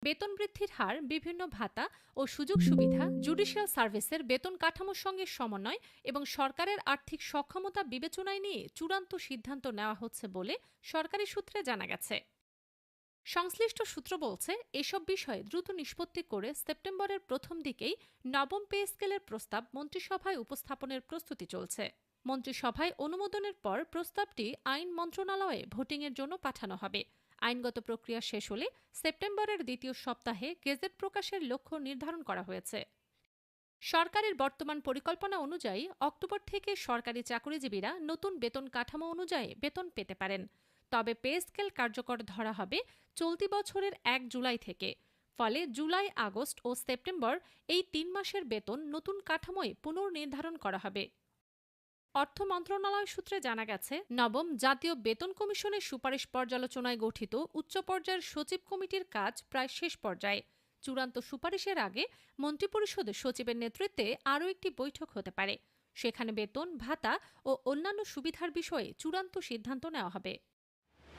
বেতন বৃদ্ধির হার, বিভিন্ন ভাতা ও সুযোগ সুবিধা, জুডিশিয়াল সার্ভিসের বেতন কাঠামোর সঙ্গে সমন্বয় এবং সরকারের আর্থিক সক্ষমতা বিবেচনায় নিয়ে চূড়ান্ত সিদ্ধান্ত নেওয়া হচ্ছে বলে সরকারি সূত্রে জানা গেছে। সংশ্লিষ্ট সূত্র বলছে, এসব বিষয়ে দ্রুত নিষ্পত্তি করে সেপ্টেম্বরের প্রথম দিকেই নবম পে স্কেলের প্রস্তাব মন্ত্রিসভায় উপস্থাপনের প্রস্তুতি চলছে। মন্ত্রিসভায় অনুমোদনের পর প্রস্তাবটি আইন মন্ত্রণালয়ে ভোটিংয়ের জন্য পাঠানো হবে। আইনগত প্রক্রিয়া শেষ হলে সেপ্টেম্বরের দ্বিতীয় সপ্তাহে গেজেট প্রকাশের লক্ষ্য নির্ধারণ করা হয়েছে। সরকারের বর্তমান পরিকল্পনা অনুযায়ী অক্টোবর থেকে সরকারি চাকরিজীবীরা নতুন বেতন কাঠামো অনুযায়ী বেতন পেতে পারেন। তবে পে স্কেল কার্যকর ধরা হবে চলতি বছরের ১ জুলাই থেকে। ফলে জুলাই, আগস্ট ও সেপ্টেম্বর এই ৩ মাসের বেতন নতুন কাঠামোয় পুনর্নির্ধারণ করা হবে। অর্থ মন্ত্রণালয় সূত্রে জানা গেছে, নবম জাতীয় বেতন কমিশনের সুপারিশ পর্যালোচনায় গঠিত উচ্চ পর্যায়ের সচিব কমিটির কাজ প্রায় শেষ পর্যায়ে। চূড়ান্ত সুপারিশের আগে মন্ত্রিপরিষদের সচিবের নেতৃত্বে আরও একটি বৈঠক হতে পারে। সেখানে বেতন, ভাতা ও অন্যান্য সুবিধার বিষয়ে চূড়ান্ত সিদ্ধান্ত নেওয়া হবে।